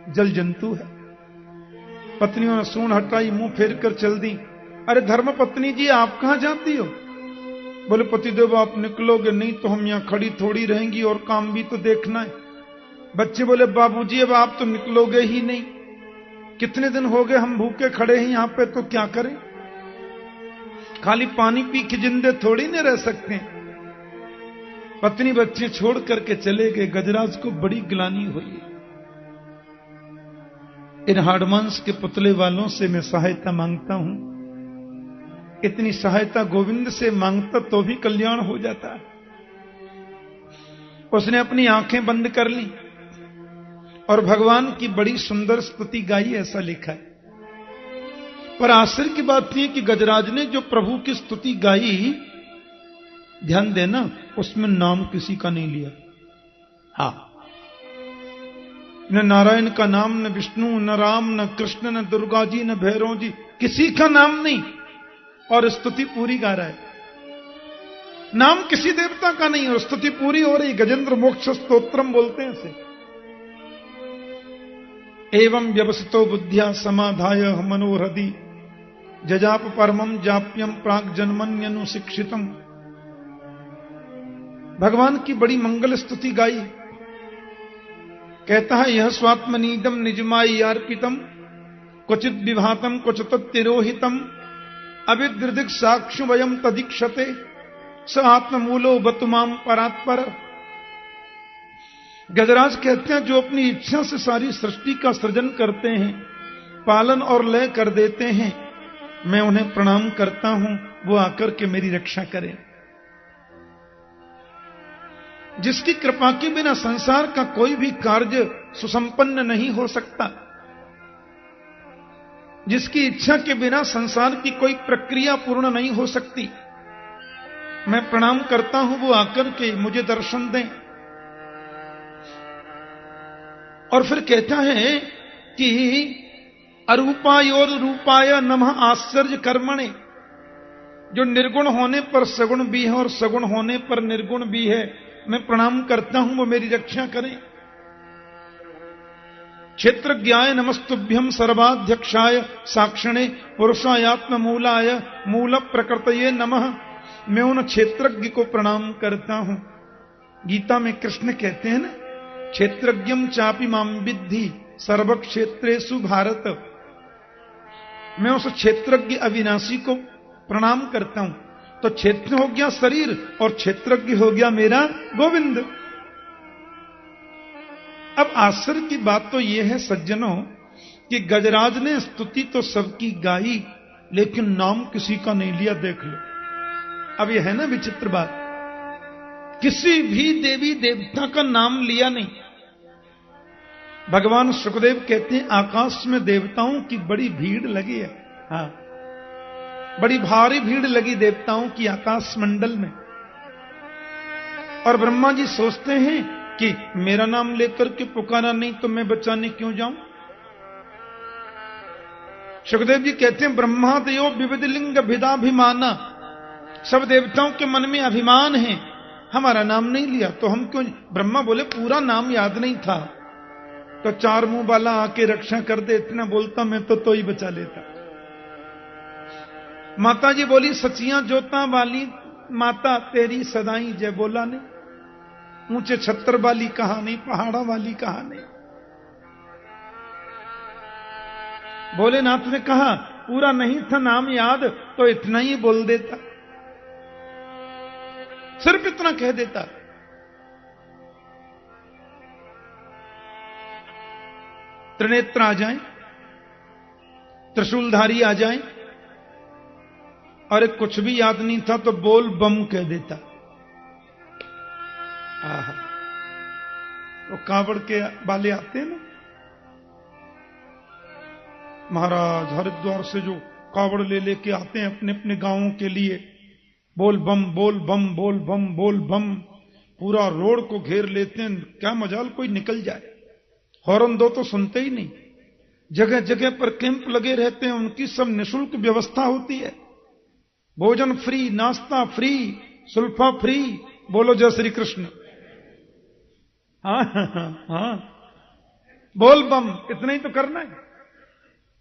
जल जंतु है। पत्नियों ने सूंड हटाई, मुंह फेर कर चल दी। अरे धर्म पत्नी जी, आप कहां जाती हो? बोले पतिदेव आप निकलोगे नहीं तो हम यहां खड़ी थोड़ी रहेंगी, और काम भी तो देखना है। बच्चे बोले बाबूजी अब आप तो निकलोगे ही नहीं, कितने दिन हो गए हम भूखे खड़े हैं यहां पे, तो क्या करें? खाली पानी पी के जिंदे थोड़ी न रह सकते हैं। पत्नी बच्चे छोड़ करके चले गए। गजराज को बड़ी ग्लानि हुई। इन हाड़मांस के पुतले वालों से मैं सहायता मांगता हूं, इतनी सहायता गोविंद से मांगता तो भी कल्याण हो जाता है। उसने अपनी आंखें बंद कर ली और भगवान की बड़ी सुंदर स्तुति गाई, ऐसा लिखा है। पर आश्चर्य की बात यह कि गजराज ने जो प्रभु की स्तुति गाई, ध्यान देना, उसमें नाम किसी का नहीं लिया। हाँ, न नारायण का नाम, न विष्णु, न राम, न कृष्ण, न दुर्गा जी, न भैरव जी, किसी का नाम नहीं, और स्तुति पूरी गा रहा है। नाम किसी देवता का नहीं और स्तुति पूरी हो रही। गजेंद्र मोक्ष स्तोत्रम बोलते हैं इसे। एवं व्यवसितो बुद्धिया समाधाय मनोहृदि जजाप परमम जाप्यम प्राग जन्मन्यनुशिक्षितम। भगवान की बड़ी मंगल स्तुति गाई। कहता है यह स्वात्मनीदम निजमाई अर्पितम क्वचित विभातम क्वचित तिरोहितम अविद्रदिक साक्षु वयम तदीक्षते स आत्ममूलो बतुमाम परात्पर। गजराज कहते हैं जो अपनी इच्छा से सारी सृष्टि का सृजन करते हैं, पालन और लय कर देते हैं, मैं उन्हें प्रणाम करता हूं, वो आकर के मेरी रक्षा करें। जिसकी कृपा के बिना संसार का कोई भी कार्य सुसंपन्न नहीं हो सकता, जिसकी इच्छा के बिना संसार की कोई प्रक्रिया पूर्ण नहीं हो सकती, मैं प्रणाम करता हूं, वो आकर के मुझे दर्शन दें। और फिर कहता है कि अरूपायोर रूपाय नमः आश्चर्य कर्मणे। जो निर्गुण होने पर सगुण भी है और सगुण होने पर निर्गुण भी है, मैं प्रणाम करता हूं, वो मेरी रक्षा करें। क्षेत्रज्ञाय नमस्तुभ्यम सर्वाध्यक्षाय साक्षिणे पुरुषायात्म मूलाय मूल प्रकृतये नमः। मैं उन क्षेत्रज्ञ को प्रणाम करता हूं। गीता में कृष्ण कहते हैं ना, क्षेत्रज्ञम चापि माम विद्धि सर्व क्षेत्रेषु भारत। मैं उस क्षेत्रज्ञ अविनाशी को प्रणाम करता हूं। तो क्षेत्र हो गया शरीर और क्षेत्रज्ञ हो गया मेरा गोविंद। अब आश्चर्य की बात तो यह है सज्जनों कि गजराज ने स्तुति तो सबकी गाई, लेकिन नाम किसी का नहीं लिया। देख लो, अब यह है ना विचित्र बात, किसी भी देवी देवता का नाम लिया नहीं। भगवान सुखदेव कहते हैं आकाश में देवताओं की बड़ी भीड़ लगी है। हाँ, बड़ी भारी भीड़ लगी देवताओं की आकाश मंडल में। और ब्रह्मा जी सोचते हैं कि मेरा नाम लेकर के पुकारा नहीं तो मैं बचाने क्यों जाऊं। सुखदेव जी कहते हैं ब्रह्मा देव विविध लिंग भिदाभिमाना। सब देवताओं के मन में अभिमान है, हमारा नाम नहीं लिया तो हम क्यों। ब्रह्मा बोले पूरा नाम याद नहीं था तो चार मुंह वाला आके रक्षा कर दे, इतना बोलता मैं तो ही बचा लेता। माता जी बोली सचियां जोता वाली माता तेरी सदाई जय बोला नहीं। ऊंचे छत्तर वाली कहा नहीं, पहाड़ा वाली कहा नहीं। भोलेनाथ ने कहा पूरा नहीं था नाम याद तो इतना ही बोल देता, सिर्फ इतना कह देता। त्रिनेत्र आ जाएं, त्रिशूलधारी आ जाएं, और कुछ भी याद नहीं था तो बोल बम कह देता। आहा, वो कावड़ के वाले आते हैं ना महाराज, हरिद्वार से जो कावड़ ले लेके आते हैं अपने अपने गांवों के लिए, बोल बम बोल बम बोल बम बोल बम, पूरा रोड को घेर लेते हैं। क्या मजाल कोई निकल जाए। हॉर्न दो तो सुनते ही नहीं। जगह जगह पर कैंप लगे रहते हैं, उनकी सब निःशुल्क व्यवस्था होती है। भोजन फ्री, नाश्ता फ्री, सुल्फा फ्री। बोलो जय श्री कृष्ण। हाँ हाँ हाँ, बोल बम, इतना ही तो करना है।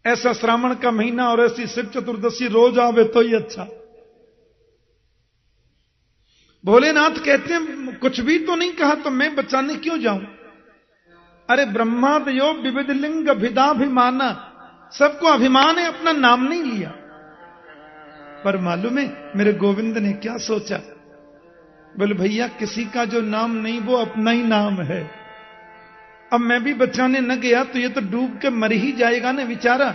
ऐसा श्रावण का महीना और ऐसी शिव चतुर्दशी रोज आवे तो ही अच्छा। भोलेनाथ कहते हैं कुछ भी तो नहीं कहा तो मैं बचाने क्यों जाऊं? अरे ब्रह्मादयो विविध लिंग भिदाभिमाना, सबको अभिमान है, अपना नाम नहीं लिया। पर मालूम है मेरे गोविंद ने क्या सोचा? बोले भैया किसी का जो नाम नहीं वो अपना ही नाम है। अब मैं भी बचाने न गया तो ये तो डूब के मर ही जाएगा ना बेचारा।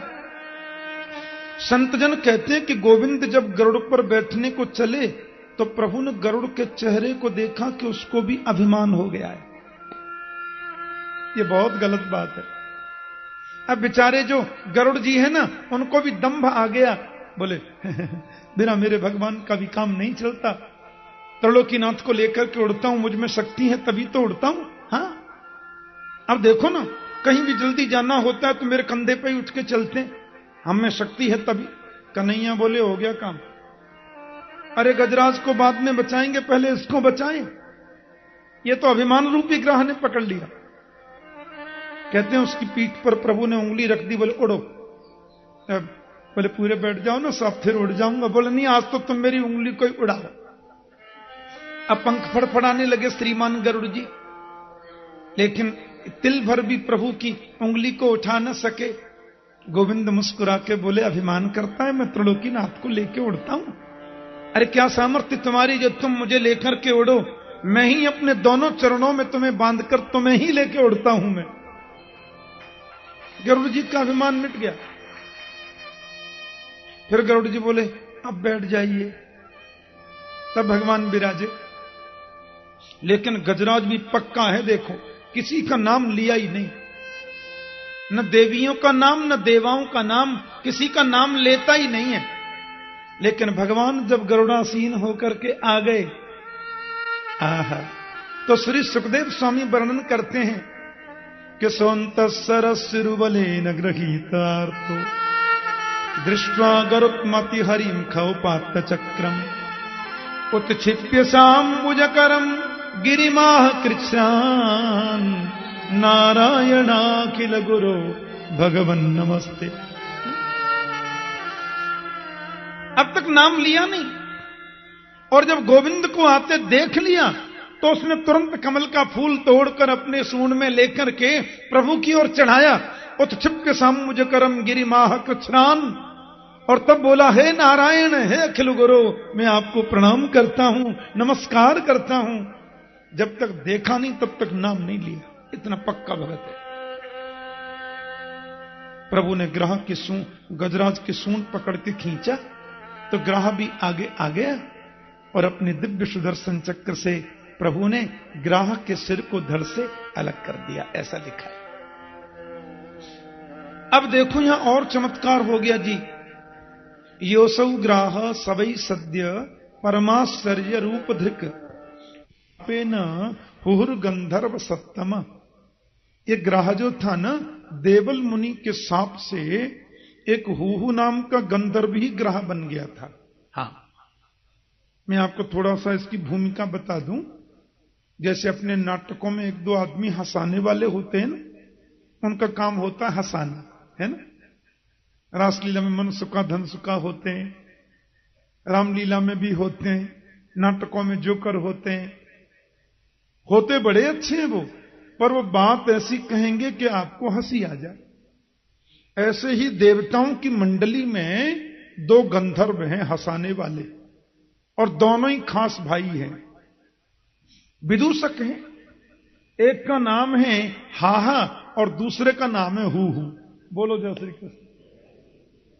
संतजन कहते हैं कि गोविंद जब गरुड़ पर बैठने को चले तो प्रभु ने गरुड़ के चेहरे को देखा कि उसको भी अभिमान हो गया है। ये बहुत गलत बात है। अब बेचारे जो गरुड़ जी है ना, उनको भी दंभ आ गया। बोले बिना मेरे भगवान का भी काम नहीं चलता। त्रिलोकीनाथ को लेकर के उड़ता हूं, मुझ में शक्ति है तभी तो उड़ता हूं। हाँ, अब देखो ना, कहीं भी जल्दी जाना होता है तो मेरे कंधे पे ही उठ के चलते हैं, हम में शक्ति है तभी। कन्हैया बोले हो गया काम। अरे गजराज को बाद में बचाएंगे, पहले इसको बचाएं। ये तो अभिमान रूपी ग्रह ने पकड़ लिया। कहते हैं उसकी पीठ पर प्रभु ने उंगली रख दी, बोले उड़ो। बोले पूरे बैठ जाओ ना, सब फिर उड़ जाऊंगा। बोले नहीं, आज तो तुम मेरी उंगली को ही उड़ाओ। अब पंख फड़फड़ाने लगे श्रीमान गरुड़ जी, लेकिन तिल भर भी प्रभु की उंगली को उठा न सके। गोविंद मुस्कुरा के बोले अभिमान करता है, मैं त्रिलोकीनाथ को लेके उड़ता हूं। अरे क्या सामर्थ्य तुम्हारी जो तुम मुझे लेकर के उड़ो? मैं ही अपने दोनों चरणों में तुम्हें बांधकर तुम्हें ही लेके उड़ता हूं मैं। गरुड़ जी का अभिमान मिट गया। फिर गरुड़ जी बोले अब बैठ जाइए। तब भगवान विराजे। लेकिन गजराज भी पक्का है, देखो किसी का नाम लिया ही नहीं, न देवियों का नाम न देवाओं का नाम, किसी का नाम लेता ही नहीं है। लेकिन भगवान जब गरुड़ासीन होकर के आ गए, आहा, तो श्री सुखदेव स्वामी वर्णन करते हैं कि सोंत सरसिरुबलेन गृहीतार्तो दृष्ट्वा गरुत्मति हरिम खौपात चक्रम उत्क्षिप्य साम्बुजकरम गिरिमाह कृच्छ्रान नारायणाखिल गुरो भगवन नमस्ते। अब तक नाम लिया नहीं, और जब गोविंद को आते देख लिया तो उसने तुरंत कमल का फूल तोड़कर अपने सूंड में लेकर के प्रभु की ओर चढ़ाया। उत्क्षिप्य साम्बुजकरम गिरिमाह कृच्छ्रान, और तब बोला हे नारायण, हे अखिल गुरु, मैं आपको प्रणाम करता हूं, नमस्कार करता हूं। जब तक देखा नहीं तब तक नाम नहीं लिया, इतना पक्का भगत है। प्रभु ने ग्राह की सूंड, गजराज की सूंड पकड़ के खींचा तो ग्राह भी आगे आ गया, और अपने दिव्य सुदर्शन चक्र से प्रभु ने ग्राह के सिर को धड़ से अलग कर दिया, ऐसा लिखा है। अब देखो यहां और चमत्कार हो गया जी। योसौ ग्राह सवै सद्य परमाश्चर्य रूप धृक पेन हुहुर गंधर्व सत्तम। ये ग्राह जो था ना, देवल मुनि के साप से एक हुहु नाम का गंधर्व ही ग्राह बन गया था। हाँ, मैं आपको थोड़ा सा इसकी भूमिका बता दूं। जैसे अपने नाटकों में एक दो आदमी हंसाने वाले होते हैं ना, उनका काम होता है हंसाना, है ना। रासलीला में मनसुखा धनसुखा होते हैं, रामलीला में भी होते हैं, नाटकों में जोकर होते हैं, होते बड़े अच्छे हैं वो, पर वो बात ऐसी कहेंगे कि आपको हंसी आ जाए। ऐसे ही देवताओं की मंडली में दो गंधर्व हैं हंसाने वाले, और दोनों ही खास भाई हैं, विदूषक हैं। एक का नाम है हाहा और दूसरे का नाम है हूहू। बोलो जय श्री कृष्ण।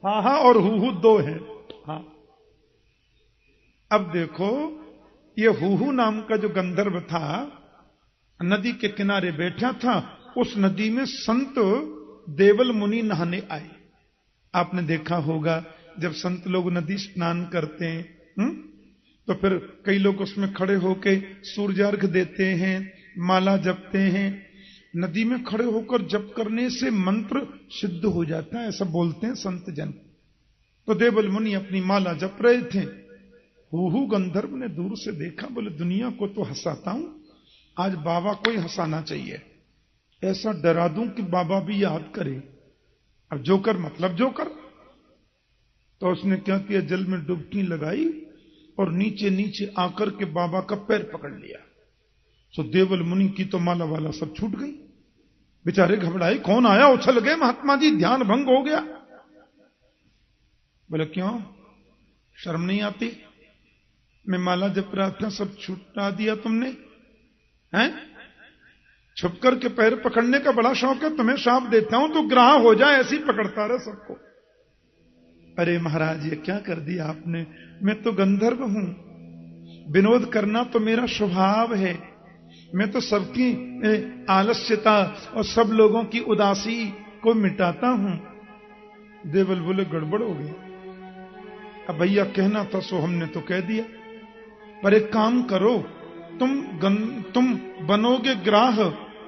हाहा और हूहू दो हैं। हाँ, अब देखो ये हूहू नाम का जो गंधर्व था, नदी के किनारे बैठा था। उस नदी में संत देवल मुनि नहाने आए। आपने देखा होगा जब संत लोग नदी स्नान करते हैं, तो फिर कई लोग उसमें खड़े होके सूर्यार्घ देते हैं, माला जपते हैं। नदी में खड़े होकर जप करने से मंत्र सिद्ध हो जाता है, ऐसा बोलते हैं संत जन। तो देवल मुनि अपनी माला जप रहे थे। हूहू गंधर्व ने दूर से देखा, बोले दुनिया को तो हंसाता हूं, आज बाबा को ही हंसाना चाहिए। ऐसा डरा दूं कि बाबा भी याद करे। अब जोकर मतलब जोकर। तो उसने क्या किया, जल में डुबकी लगाई और नीचे नीचे आकर के बाबा का पैर पकड़ लिया। सो देवल मुनि की तो माला वाला सब छूट गई। बेचारे घबराए, कौन आया, उछल गए, महात्मा जी ध्यान भंग हो गया। बोले क्यों, शर्म नहीं आती? मैं माला जप रहा था, सब छुटा दिया तुमने, हैं? छुप करके पैर पकड़ने का बड़ा शौक है तुम्हें, शाप देता हूं तो ग्राह हो जाए, ऐसी पकड़ता रहे सबको। अरे महाराज ये क्या कर दिया आपने, मैं तो गंधर्व हूं, विनोद करना तो मेरा स्वभाव है, मैं तो सबकी आलस्यता और सब लोगों की उदासी को मिटाता हूं। देवल बोले गड़बड़ हो गई, अब भैया कहना था सो हमने तो कह दिया, पर एक काम करो, तुम बनोगे ग्राह,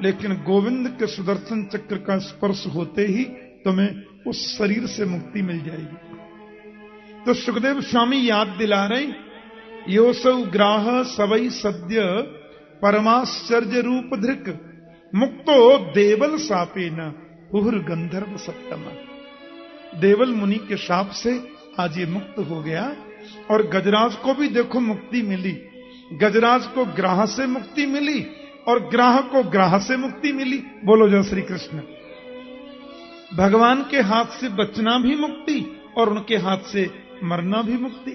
लेकिन गोविंद के सुदर्शन चक्र का स्पर्श होते ही तुम्हें उस शरीर से मुक्ति मिल जाएगी। तो सुखदेव स्वामी याद दिला रहे, योसौ ग्राह सवई सद्य परमाश्चर्य रूप धृक, मुक्तो देवल सापे न हुर गंधर्व सप्तम। देवल मुनि के शाप से आज ये मुक्त हो गया। और गजराज को भी देखो मुक्ति मिली, गजराज को ग्राह से मुक्ति मिली और ग्राह को ग्राह से मुक्ति मिली। बोलो जय श्री कृष्ण। भगवान के हाथ से बचना भी मुक्ति और उनके हाथ से मरना भी मुक्ति।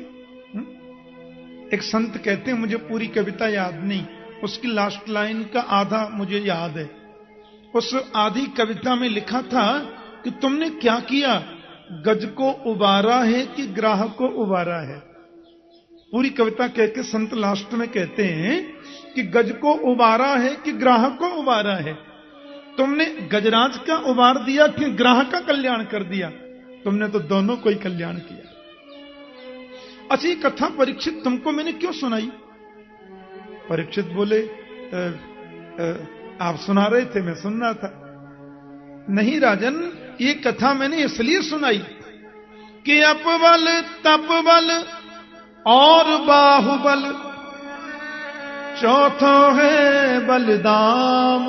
एक संत कहते हैं, मुझे पूरी कविता याद नहीं, उसकी लास्ट लाइन का आधा मुझे याद है। उस आधी कविता में लिखा था कि तुमने क्या किया, गज को उबारा है कि ग्राह को उबारा है। पूरी कविता कह के संत लास्ट में कहते हैं कि गज को उबारा है कि ग्राह को उबारा है। तुमने गजराज का उबार दिया कि ग्राह का कल्याण कर दिया? तुमने तो दोनों को ही कल्याण किया। अच्छी कथा परीक्षित तुमको मैंने क्यों सुनाई? परीक्षित बोले आप सुना रहे थे, मैं सुन रहा था। नहीं राजन, ये कथा मैंने इसलिए सुनाई कि अपबल तपबल और बाहुबल, चौथा है बलदाम,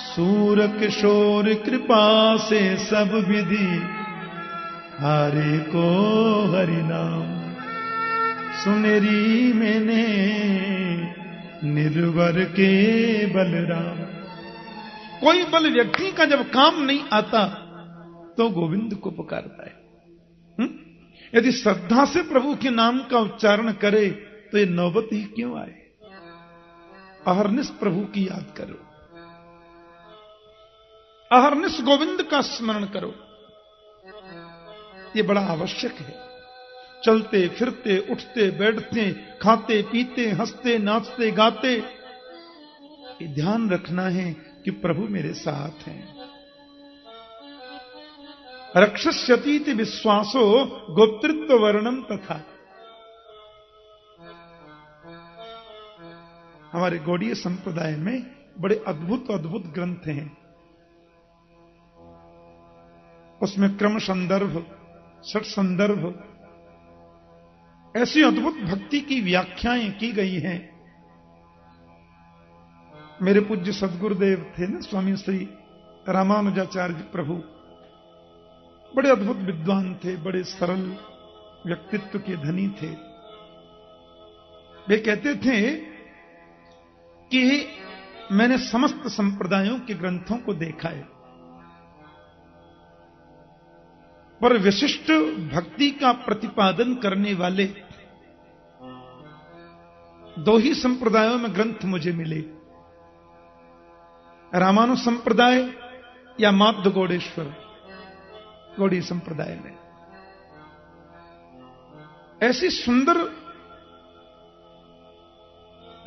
सूर किशोर कृपा से सब विधि हारे को हरि नाम। सुनेरी मैंने निर्वर के बलराम। कोई बल व्यक्ति का जब काम नहीं आता तो गोविंद को पुकारता है। यदि श्रद्धा से प्रभु के नाम का उच्चारण करे तो ये नौबत ही क्यों आए? अहरनिश प्रभु की याद करो, अहरनिश गोविंद का स्मरण करो, ये बड़ा आवश्यक है। चलते फिरते, उठते बैठते, खाते पीते, हंसते नाचते गाते, ये ध्यान रखना है कि प्रभु मेरे साथ हैं। रक्षस्यतीति विश्वासो गोप्तृत्व वर्णम तथा। हमारे गौड़ीय संप्रदाय में बड़े अद्भुत अद्भुत ग्रंथ हैं। उसमें क्रम संदर्भ, षट संदर्भ, ऐसी अद्भुत भक्ति की व्याख्याएं की गई हैं। मेरे पूज्य सद्गुरुदेव थे ना, स्वामी श्री रामानुजाचार्य प्रभु, बड़े अद्भुत विद्वान थे, बड़े सरल व्यक्तित्व के धनी थे। वे कहते थे कि मैंने समस्त संप्रदायों के ग्रंथों को देखा है, पर विशिष्ट भक्ति का प्रतिपादन करने वाले दो ही संप्रदायों में ग्रंथ मुझे मिले, रामानु संप्रदाय या माध्य गौड़ेश्वर गौड़ी संप्रदाय में। ऐसी सुंदर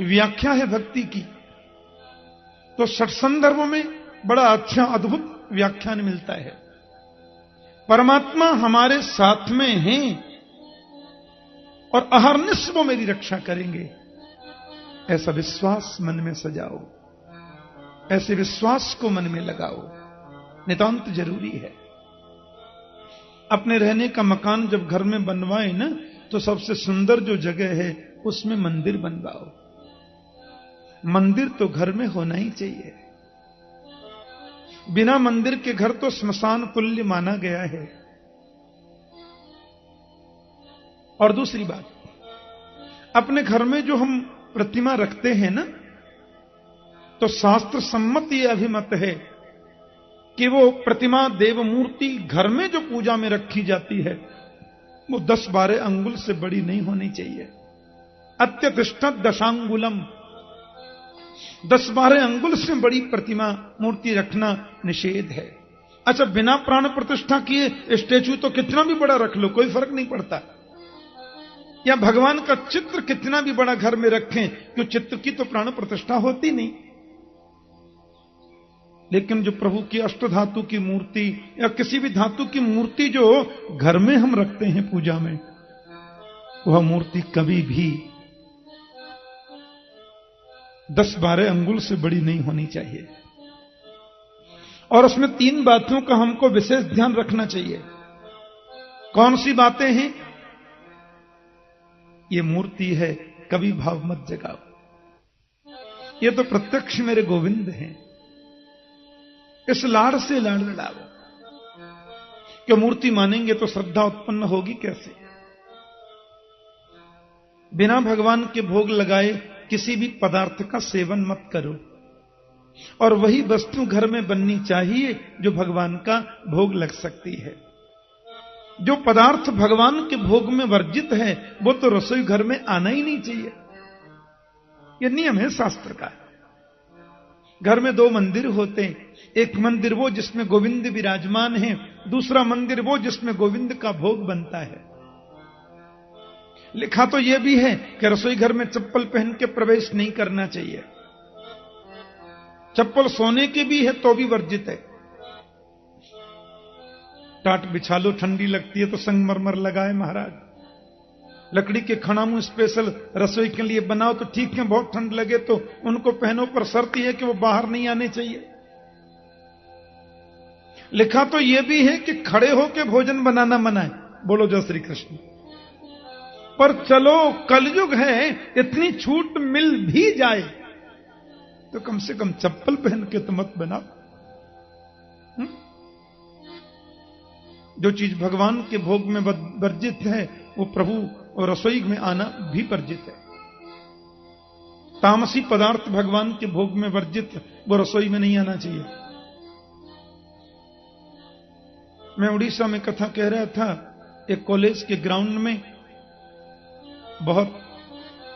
व्याख्या है भक्ति की। तो षट संदर्भ में बड़ा अच्छा अद्भुत व्याख्यान मिलता है। परमात्मा हमारे साथ में हैं और अहरनिश वो मेरी रक्षा करेंगे, ऐसा विश्वास मन में सजाओ, ऐसे विश्वास को मन में लगाओ, नितांत जरूरी है। अपने रहने का मकान जब घर में बनवाए ना, तो सबसे सुंदर जो जगह है उसमें मंदिर बनवाओ। मंदिर तो घर में होना ही चाहिए। बिना मंदिर के घर तो स्मशान तुल्य माना गया है। और दूसरी बात, अपने घर में जो हम प्रतिमा रखते हैं ना, तो शास्त्र सम्मत यह अभिमत है कि वो प्रतिमा देव मूर्ति घर में जो पूजा में रखी जाती है वो 10-12 अंगुल से बड़ी नहीं होनी चाहिए। अत्यतिष्ठत दशांगुलम, 10-12 अंगुल से बड़ी प्रतिमा मूर्ति रखना निषेध है। अच्छा, बिना प्राण प्रतिष्ठा किए स्टैचू तो कितना भी बड़ा रख लो, कोई फर्क नहीं पड़ता। या भगवान का चित्र कितना भी बड़ा घर में रखें, क्यों चित्र की तो प्राण प्रतिष्ठा होती नहीं। लेकिन जो प्रभु की अष्ट धातु की मूर्ति या किसी भी धातु की मूर्ति जो घर में हम रखते हैं पूजा में, वह मूर्ति कभी भी 10-12 अंगुल से बड़ी नहीं होनी चाहिए। और उसमें 3 बातों का हमको विशेष ध्यान रखना चाहिए। कौन सी बातें हैं? ये मूर्ति है, कभी भाव मत जगाओ। ये तो प्रत्यक्ष मेरे गोविंद हैं, इस लाड़ से लाड़ लड़ाओ। क्या मूर्ति मानेंगे तो श्रद्धा उत्पन्न होगी कैसे? बिना भगवान के भोग लगाए किसी भी पदार्थ का सेवन मत करो। और वही वस्तु घर में बननी चाहिए जो भगवान का भोग लग सकती है। जो पदार्थ भगवान के भोग में वर्जित है वो तो रसोई घर में आना ही नहीं चाहिए। यह नियम है शास्त्र का। घर में 2 मंदिर होते हैं, एक मंदिर वो जिसमें गोविंद विराजमान है, दूसरा मंदिर वो जिसमें गोविंद का भोग बनता है। लिखा तो यह भी है कि रसोई घर में चप्पल पहन के प्रवेश नहीं करना चाहिए। चप्पल सोने की भी है तो भी वर्जित है। टाट बिछा लो, ठंडी लगती है तो संगमरमर लगाए महाराज। लकड़ी के खणामू स्पेशल रसोई के लिए बनाओ तो ठीक है, बहुत ठंड लगे तो उनको पहनो, पर शर्त यह है कि वो बाहर नहीं आने चाहिए। लिखा तो यह भी है कि खड़े होकर भोजन बनाना मना है। बोलो जय श्री कृष्ण। पर चलो कलयुग है, इतनी छूट मिल भी जाए तो कम से कम चप्पल पहन के तो मत बनाओ। जो चीज भगवान के भोग में वर्जित है वो प्रभु और रसोई में आना भी वर्जित है। तामसी पदार्थ भगवान के भोग में वर्जित, वो रसोई में नहीं आना चाहिए। मैं उड़ीसा में कथा कह रहा था, एक कॉलेज के ग्राउंड में बहुत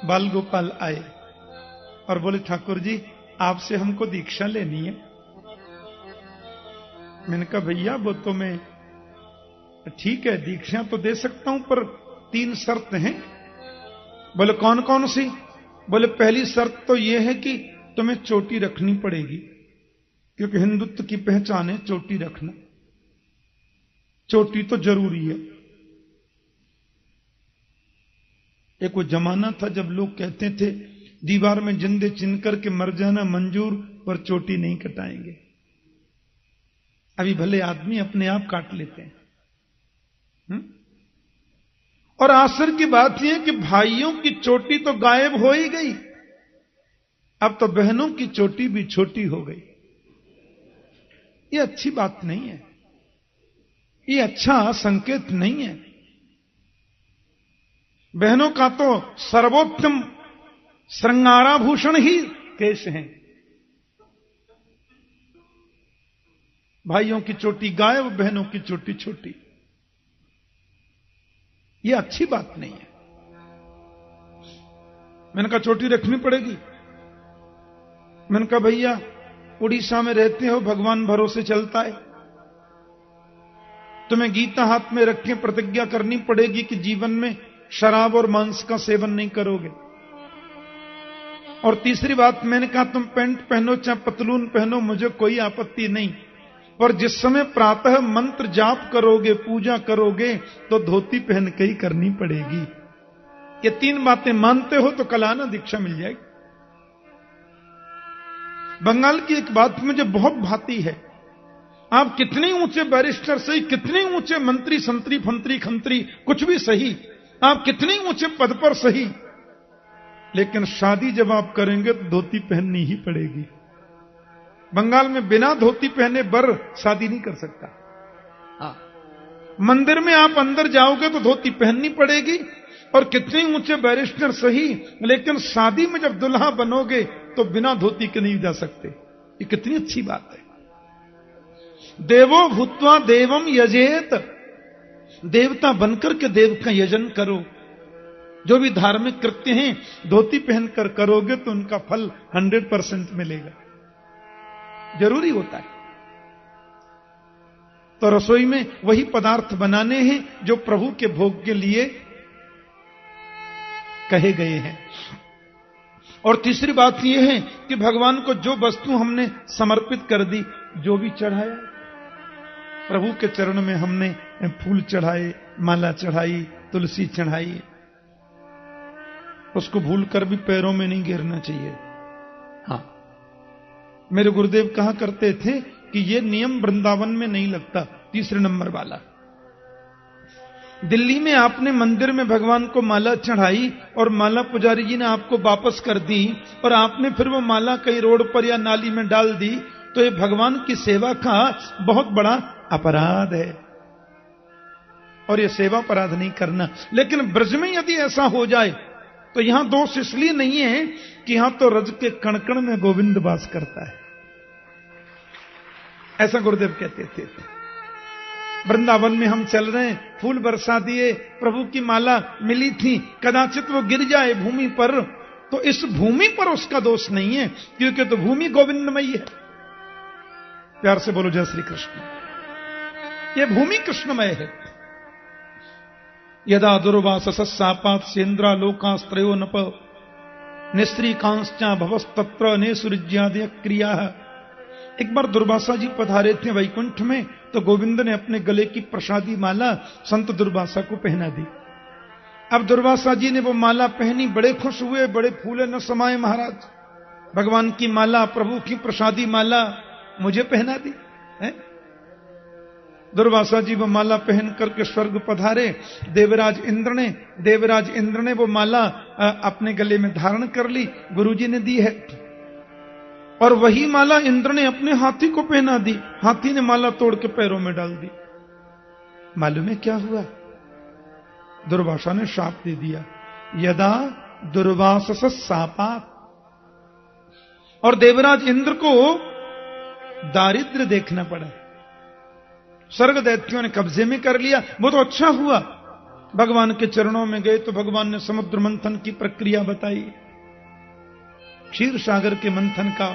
बाल गोपाल आए और बोले, ठाकुर जी आपसे हमको दीक्षा लेनी है। मैंने कहा भैया वो तो मैं ठीक है दीक्षा तो दे सकता हूं, पर 3 शर्त हैं। बोले कौन कौन सी? बोले पहली शर्त तो यह है कि तुम्हें चोटी रखनी पड़ेगी, क्योंकि हिंदुत्व की पहचान है चोटी रखना। चोटी तो जरूरी है। एक वो जमाना था जब लोग कहते थे दीवार में जिंदे चिन्ह करके मर जाना मंजूर, पर चोटी नहीं कटाएंगे। अभी भले आदमी अपने आप काट लेते हैं। और आश्चर्य की बात यह है कि भाइयों की चोटी तो गायब हो ही गई, अब तो बहनों की चोटी भी छोटी हो गई। यह अच्छी बात नहीं है, यह अच्छा संकेत नहीं है। बहनों का तो सर्वोत्तम श्रृंगाराभूषण ही केश हैं। भाइयों की चोटी गायब, बहनों की चोटी छोटी। यह अच्छी बात नहीं है। मैंने कहा चोटी रखनी पड़ेगी। मैंने कहा भैया उड़ीसा में रहते हो, भगवान भरोसे चलता है, तुम्हें गीता हाथ में रख के प्रतिज्ञा करनी पड़ेगी कि जीवन में शराब और मांस का सेवन नहीं करोगे। और तीसरी बात मैंने कहा तुम पैंट पहनो चाहे पतलून पहनो, मुझे कोई आपत्ति नहीं, पर जिस समय प्रातः मंत्र जाप करोगे, पूजा करोगे, तो धोती पहन के ही करनी पड़ेगी। ये 3 बातें मानते हो तो कल आना, दीक्षा मिल जाएगी। बंगाल की एक बात मुझे बहुत भाती है। आप कितने ऊंचे बैरिस्टर सही, कितने ऊंचे मंत्री संतरी फंतरी खंतरी कुछ भी सही, आप कितने ऊंचे पद पर सही, लेकिन शादी जब आप करेंगे तो धोती पहननी ही पड़ेगी। बंगाल में बिना धोती पहने बर शादी नहीं कर सकता। हाँ, मंदिर में आप अंदर जाओगे तो धोती पहननी पड़ेगी, और कितने ऊंचे बैरिस्टर सही, लेकिन शादी में जब दुल्हा बनोगे तो बिना धोती के नहीं जा सकते। ये कितनी अच्छी बात है। देवो भूत्वा देवम यजेत, देवता बनकर के देव का यजन करो। जो भी धार्मिक कृत्य हैं धोती पहनकर करोगे तो उनका फल 100% मिलेगा, जरूरी होता है। तो रसोई में वही पदार्थ बनाने हैं जो प्रभु के भोग के लिए कहे गए हैं। और तीसरी बात यह है कि भगवान को जो वस्तु हमने समर्पित कर दी, जो भी चढ़ाया, प्रभु के चरण में हमने फूल चढ़ाए, माला चढ़ाई, तुलसी चढ़ाई, उसको भूलकर भी पैरों में नहीं गिरना चाहिए। हाँ, मेरे गुरुदेव कहा करते थे कि यह नियम वृंदावन में नहीं लगता। तीसरे नंबर वाला, दिल्ली में आपने मंदिर में भगवान को माला चढ़ाई और माला पुजारी जी ने आपको वापस कर दी, और आपने फिर वो माला कहीं रोड पर या नाली में डाल दी, तो ये भगवान की सेवा का बहुत बड़ा अपराध है, और ये सेवा अपराध नहीं करना। लेकिन ब्रज में यदि ऐसा हो जाए तो यहां दोष इसलिए नहीं है कि यहां तो रज के कणकण में गोविंद वास करता है, ऐसा गुरुदेव कहते थे। वृंदावन में हम चल रहे हैं, फूल बरसा दिए, प्रभु की माला मिली थी, कदाचित वो गिर जाए भूमि पर, तो इस भूमि पर उसका दोष नहीं है, क्योंकि तो भूमि गोविंदमयी है। प्यार से बोलो जय श्री कृष्ण। ये भूमि कृष्णमय है। यदा दुर्वासस सापात सेन्द्रा लोकास्त्रयो नप निस्त्री कांश्चा भवस्तत्र नेसुर्ज्यादय क्रिया। एक बार दुर्वासा जी पधारे थे वैकुंठ में, तो गोविंद ने अपने गले की प्रसादी माला संत दुर्वासा को पहना दी। अब दुर्वासा जी ने वो माला पहनी, बड़े खुश हुए, बड़े फूले न समाये महाराज, भगवान की माला, प्रभु की प्रसादी माला मुझे पहना दी है। दुर्वासा जी वो माला पहन करके स्वर्ग पधारे। देवराज इंद्र ने वो माला अपने गले में धारण कर ली, गुरुजी ने दी है। और वही माला इंद्र ने अपने हाथी को पहना दी, हाथी ने माला तोड़ के पैरों में डाल दी। मालूम है क्या हुआ? दुर्वासा ने शाप दे दिया, यदा दुर्वासस सापात। और देवराज इंद्र को दारिद्र्य देखना पड़ा, स्वर्ग दैत्यों ने कब्जे में कर लिया। वो तो अच्छा हुआ, भगवान के चरणों में गए तो भगवान ने समुद्र मंथन की प्रक्रिया बताई, क्षीर सागर के मंथन का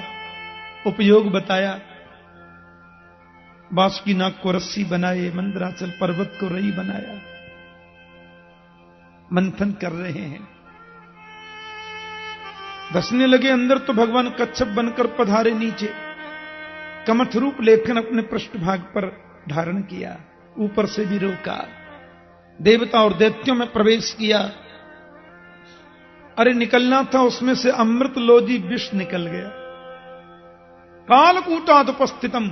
उपयोग बताया, बांसुकी नाग को रस्सी बनाए, मंदराचल पर्वत को रई बनाया, मंथन कर रहे हैं। धसने लगे अंदर तो भगवान कच्छप बनकर पधारे नीचे, कमठ रूप लेखन अपने पृष्ठभाग पर धारण किया, ऊपर से भी रोका, देवता और दैत्यों में प्रवेश किया। अरे निकलना था, उसमें से अमृत लोजी विष निकल गया। कालकूटाद उपस्थितम,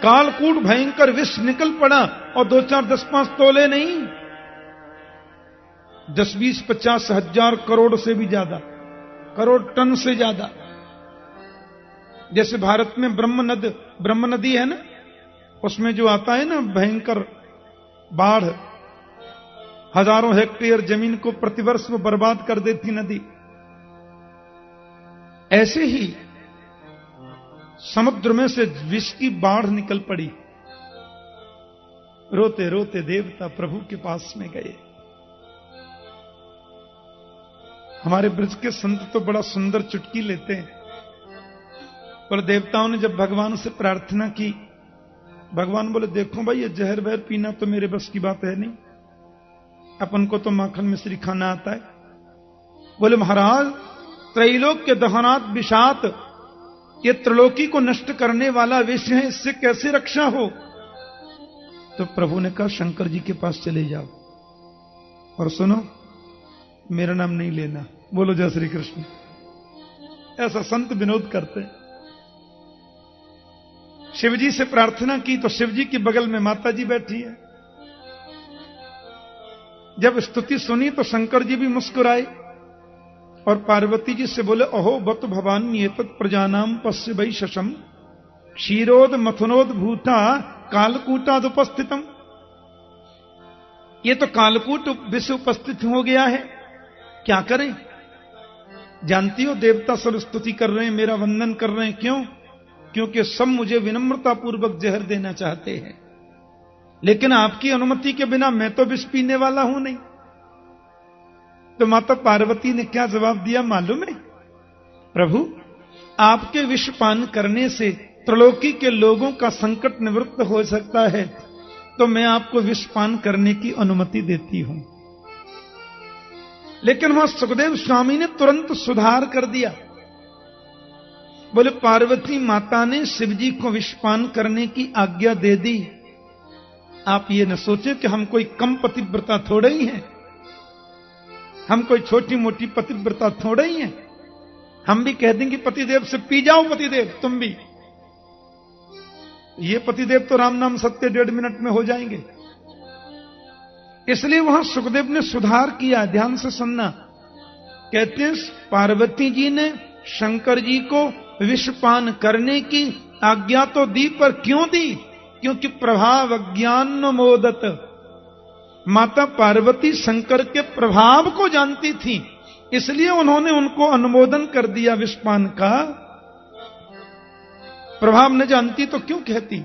कालकूट भयंकर विष निकल पड़ा, और 2 4 10 5 तोले नहीं, 10 20 50 हजार करोड़ से भी ज्यादा, करोड़ टन से ज्यादा। जैसे भारत में ब्रह्म नदी है ना, उसमें जो आता है ना भयंकर बाढ़, हजारों हेक्टेयर जमीन को प्रतिवर्ष वो बर्बाद कर देती नदी, ऐसे ही समुद्र में से विष की बाढ़ निकल पड़ी। रोते रोते देवता प्रभु के पास में गए। हमारे ब्रज के संत तो बड़ा सुंदर चुटकी लेते हैं, पर देवताओं ने जब भगवान से प्रार्थना की, भगवान बोले देखो भाई, ये जहर वहर पीना तो मेरे बस की बात है नहीं, अपन को तो माखन मिश्री खाना आता है। बोले महाराज, त्रैलोक्य दहनात् विषात, ये त्रिलोकी को नष्ट करने वाला विष है, इससे कैसे रक्षा हो? तो प्रभु ने कहा शंकर जी के पास चले जाओ और सुनो, मेरा नाम नहीं लेना। बोलो जय श्री कृष्ण। ऐसा संत विनोद करते हैं। शिवजी से प्रार्थना की तो शिवजी के बगल में माता जी बैठी है। जब स्तुति सुनी तो शंकर जी भी मुस्कुराए। और पार्वती जी से बोले, अहो बत भवानी एतत् प्रजानाम पश्य वै शशम क्षीरोद मथनोद भूता कालकूटाद उपस्थितम। ये तो कालकूट विश्व उपस्थित हो गया है, क्या करें? जानती हो देवता सब स्तुति कर रहे हैं, मेरा वंदन कर रहे हैं। क्यों? क्योंकि सब मुझे विनम्रता पूर्वक जहर देना चाहते हैं, लेकिन आपकी अनुमति के बिना मैं तो विष पीने वाला हूं नहीं। तो माता पार्वती ने क्या जवाब दिया मालूम है? प्रभु, आपके विष पान करने से त्रिलोकी के लोगों का संकट निवृत्त हो सकता है, तो मैं आपको विष पान करने की अनुमति देती हूं। लेकिन वहां सुखदेव स्वामी ने तुरंत सुधार कर दिया। बोले, पार्वती माता ने शिवजी को विष पान करने की आज्ञा दे दी। आप ये न सोचें कि हम कोई कम पतिव्रता थोड़े ही हैं, हम कोई छोटी मोटी पतिव्रता थोड़े ही हैं। हम भी कह देंगे पतिदेव से, पी जाओ पतिदेव तुम भी। ये पतिदेव तो राम नाम सत्य 1.5 मिनट में हो जाएंगे। इसलिए वहां सुखदेव ने सुधार किया। ध्यान से सुनना। कहते हैं, पार्वती जी ने शंकर जी को विषपान करने की आज्ञा तो दी, पर क्यों दी? क्योंकि प्रभाव ज्ञान मोदत। माता पार्वती शंकर के प्रभाव को जानती थी, इसलिए उन्होंने उनको अनुमोदन कर दिया विषपान का। प्रभाव न जानती तो क्यों कहती?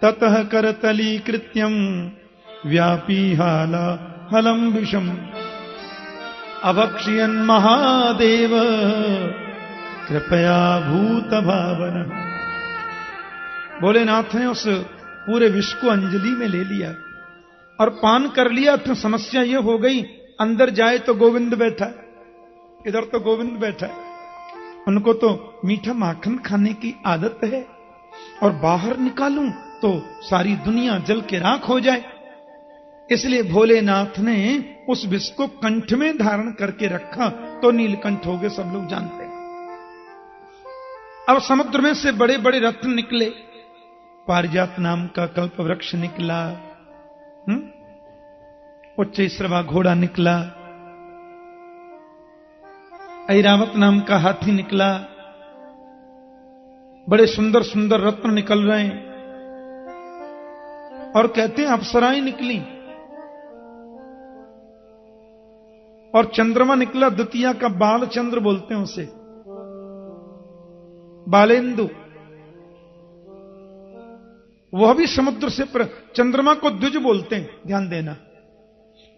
ततः करतली कृत्यम व्यापी हाला हलम विषम अभक्षयन् महादेव कृपया भूत भावन। भोलेनाथ ने उस पूरे विष को अंजलि में ले लिया और पान कर लिया। तो समस्या यह हो गई, अंदर जाए तो गोविंद बैठा, इधर तो गोविंद बैठा। उनको तो मीठा माखन खाने की आदत है, और बाहर निकालूं तो सारी दुनिया जल के राख हो जाए। इसलिए भोलेनाथ ने उस विष को कंठ में धारण करके रखा, तो नीलकंठ हो गए, सब लोग जानते हैं। अब समुद्र में से बड़े बड़े रत्न निकले। पारिजात नाम का कल्प वृक्ष निकला, उच्चैश्रवा घोड़ा निकला, ऐरावत नाम का हाथी निकला। बड़े सुंदर सुंदर रत्न निकल रहे हैं। और कहते हैं अप्सराएं निकली, और चंद्रमा निकला। द्वितीया का बाल चंद्र बोलते हैं उसे, बालेंदु। वह भी समुद्र से चंद्रमा को द्विज बोलते हैं, ध्यान देना।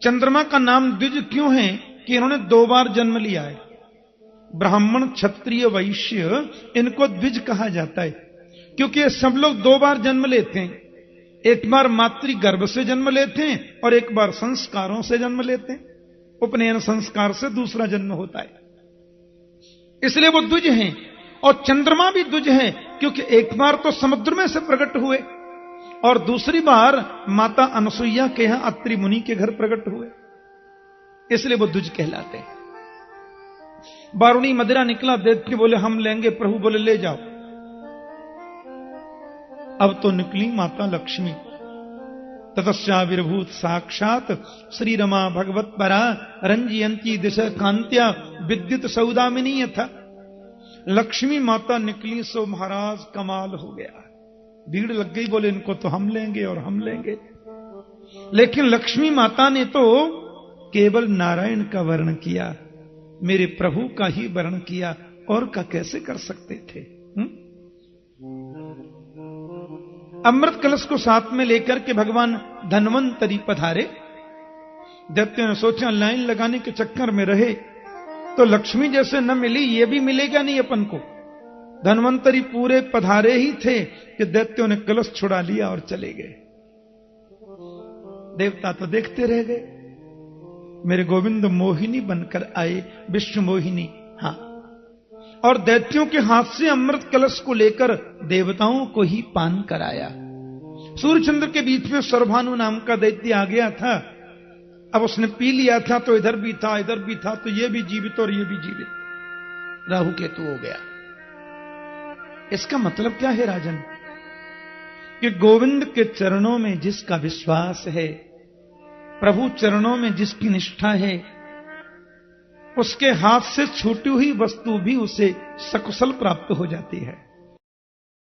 चंद्रमा का नाम द्विज क्यों है? कि इन्होंने 2 बार जन्म लिया है। ब्राह्मण, क्षत्रिय, वैश्य, इनको द्विज कहा जाता है, क्योंकि ये सब लोग 2 बार जन्म लेते हैं। एक बार मातृ गर्भ से जन्म लेते हैं, और एक बार संस्कारों से जन्म लेते हैं। उपनयन संस्कार से दूसरा जन्म होता है, इसलिए वो द्विज हैं। और चंद्रमा भी द्विज है, क्योंकि एक बार तो समुद्र में से प्रकट हुए, और दूसरी बार माता अनसुईया के यहां अत्रि मुनि के घर प्रकट हुए, इसलिए वो द्विज कहलाते हैं। बारुणी मदिरा निकला, दैत्य बोले हम लेंगे, प्रभु बोले ले जाओ। अब तो निकली माता लक्ष्मी। ततस्याविर्भूत साक्षात श्री रमा भगवत परा रंजयंती दिशा कांत्या विद्युत सौदामिनी था। लक्ष्मी माता निकली सो महाराज कमाल हो गया। भीड़ लग गई, बोले इनको तो हम लेंगे और हम लेंगे। लेकिन लक्ष्मी माता ने तो केवल नारायण का वर्ण किया, मेरे प्रभु का ही वर्ण किया, और का कैसे कर सकते थे? अमृत कलश को साथ में लेकर के भगवान धन्वंतरी पधारे। दैत्य ने सोचा लाइन लगाने के चक्कर में रहे तो लक्ष्मी जैसे न मिली, ये भी मिलेगा नहीं अपन को। धन्वंतरी पूरे पधारे ही थे कि दैत्यों ने कलश छुड़ा लिया और चले गए। देवता तो देखते रह गए। मेरे गोविंद मोहिनी बनकर आए, विश्व मोहिनी। हाँ, और दैत्यों के हाथ से अमृत कलश को लेकर देवताओं को ही पान कराया। सूर्यचंद्र के बीच में सर्वभानु नाम का दैत्य आ गया था। अब उसने पी लिया था, तो इधर भी था इधर भी था, तो ये भी जीवित और ये भी जीवित। राहु केतु हो गया। इसका मतलब क्या है राजन? कि गोविंद के चरणों में जिसका विश्वास है, प्रभु चरणों में जिसकी निष्ठा है, उसके हाथ से छूटी हुई वस्तु भी उसे सकुशल प्राप्त हो जाती है।